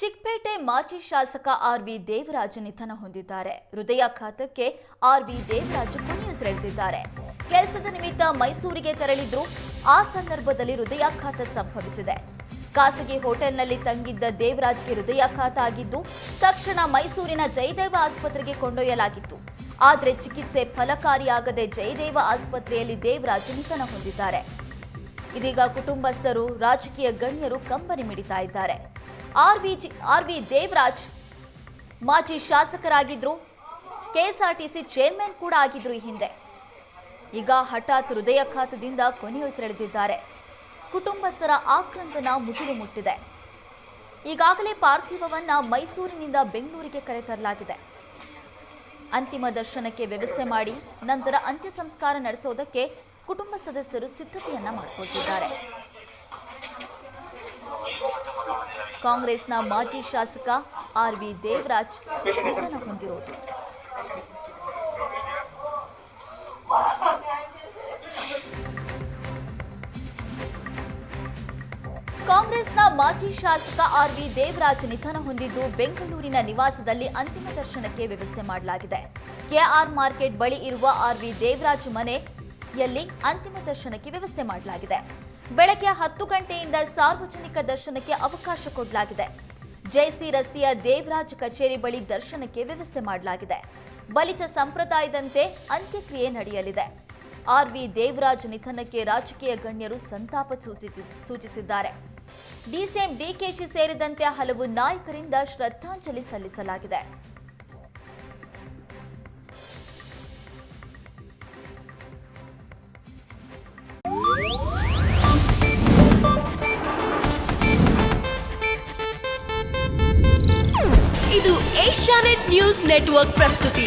ಚಿಕ್ಕಪೇಟೆ ಮಾಜಿ ಶಾಸಕ ಆರ್.ವಿ. ದೇವರಾಜ್ ನಿಧನ ಹೊಂದಿದ್ದಾರೆ. ಹೃದಯಾಘಾತಕ್ಕೆ ಆರ್.ವಿ. ದೇವರಾಜ್ ಕೊನೆಯುಸಿರೆಳೆದಿದ್ದಾರೆ. ಕೆಲಸದ ನಿಮಿತ್ತ ಮೈಸೂರಿಗೆ ತೆರಳಿದ್ರು. ಆ ಸಂದರ್ಭದಲ್ಲಿ ಹೃದಯಾಘಾತ ಸಂಭವಿಸಿದೆ. ಖಾಸಗಿ ಹೋಟೆಲ್ನಲ್ಲಿ ತಂಗಿದ್ದ ದೇವರಾಜ್ಗೆ ಹೃದಯಾಘಾತ ಆಗಿದ್ದು ತಕ್ಷಣ ಮೈಸೂರಿನ ಜಯದೇವ ಆಸ್ಪತ್ರೆಗೆ ಕೊಂಡೊಯ್ಯಲಾಗಿತ್ತು. ಆದರೆ ಚಿಕಿತ್ಸೆ ಫಲಕಾರಿಯಾಗದೆ ಜಯದೇವ ಆಸ್ಪತ್ರೆಯಲ್ಲಿ ದೇವರಾಜ್ ನಿಧನ ಹೊಂದಿದ್ದಾರೆ. ಇದೀಗ ಕುಟುಂಬಸ್ಥರು, ರಾಜಕೀಯ ಗಣ್ಯರು ಕಂಬನಿ ಮಿಡಿತಾ ಇದ್ದಾರೆ. ಆರ್.ವಿ. ದೇವರಾಜ್ ಮಾಜಿ ಶಾಸಕರಾಗಿದ್ರು. ಕೆಎಸ್ಆರ್ಟಿಸಿ ಚೇರ್ಮನ್ ಕೂಡ ಆಗಿದ್ರು ಈ ಹಿಂದೆ. ಈಗ ಹಠಾತ್ ಹೃದಯಾಘಾತದಿಂದ ಕೊನೆಯುಸಿರೆಳೆದಿದ್ದಾರೆ. ಕುಟುಂಬಸ್ಥರ ಆಕ್ರಂದನ ಮುಗಿಲು ಮುಟ್ಟಿದೆ. ಈಗಾಗಲೇ ಪಾರ್ಥಿವವನ್ನ ಮೈಸೂರಿನಿಂದ ಬೆಂಗಳೂರಿಗೆ ಕರೆತರಲಾಗಿದೆ. ಅಂತಿಮ ದರ್ಶನಕ್ಕೆ ವ್ಯವಸ್ಥೆ ಮಾಡಿ ನಂತರ ಅಂತ್ಯ ಸಂಸ್ಕಾರ ನಡೆಸೋದಕ್ಕೆ ಕುಟುಂಬ ಸದಸ್ಯರು ಸಿದ್ಧತೆಯನ್ನ ಮಾಡಿಕೊಳ್ತಿದ್ದಾರೆ. ಕಾಂಗ್ರೆಸ್ನ ಮಾಜಿ ಶಾಸಕ ಆರ್.ವಿ. ದೇವರಾಜ್ ನಿಧನ ಹೊಂದಿರೋದು. ಕಾಂಗ್ರೆಸ್ನ ಮಾಜಿ ಶಾಸಕ ಆರ್.ವಿ. ದೇವರಾಜ್ ನಿಧನ ಹೊಂದಿದ್ದು ಬೆಂಗಳೂರಿನ ನಿವಾಸದಲ್ಲಿ ಅಂತಿಮ ದರ್ಶನಕ್ಕೆ ವ್ಯವಸ್ಥೆ ಮಾಡಲಾಗಿದೆ. ಕೆಆರ್ ಮಾರ್ಕೆಟ್ ಬಳಿ ಇರುವ ಆರ್.ವಿ. ದೇವರಾಜ್ ಮನೆಯಲ್ಲಿ ಅಂತಿಮ ದರ್ಶನಕ್ಕೆ ವ್ಯವಸ್ಥೆ ಮಾಡಲಾಗಿದೆ. ಬೆಳಗ್ಗೆ 10 ಗಂಟೆಯಿಂದ ಸಾರ್ವಜನಿಕ ದರ್ಶನಕ್ಕೆ ಅವಕಾಶ ಕೊಡಲಾಗಿದೆ. ಜೆಸಿ ರಸ್ತೆಯ ದೇವರಾಜ್ ಕಚೇರಿ ಬಳಿ ದರ್ಶನಕ್ಕೆ ವ್ಯವಸ್ಥೆ ಮಾಡಲಾಗಿದೆ. ಬಲಿಜ ಸಂಪ್ರದಾಯದಂತೆ ಅಂತ್ಯಕ್ರಿಯೆ ನಡೆಯಲಿದೆ. ಆರ್.ವಿ. ದೇವರಾಜ್ ನಿಧನಕ್ಕೆ ರಾಜಕೀಯ ಗಣ್ಯರು ಸಂತಾಪ ಸೂಚಿಸಿದ್ದಾರೆ. ಡಿಸಿಎಂ ಡಿಕೆಶಿ ಸೇರಿದಂತೆ ಹಲವು ನಾಯಕರಿಂದ ಶ್ರದ್ಧಾಂಜಲಿ ಸಲ್ಲಿಸಲಾಗಿದೆ. ಇದು ಏಷ್ಯಾನೆಟ್ ನ್ಯೂಸ್ ನೆಟ್ವರ್ಕ್ ಪ್ರಸ್ತುತಿ.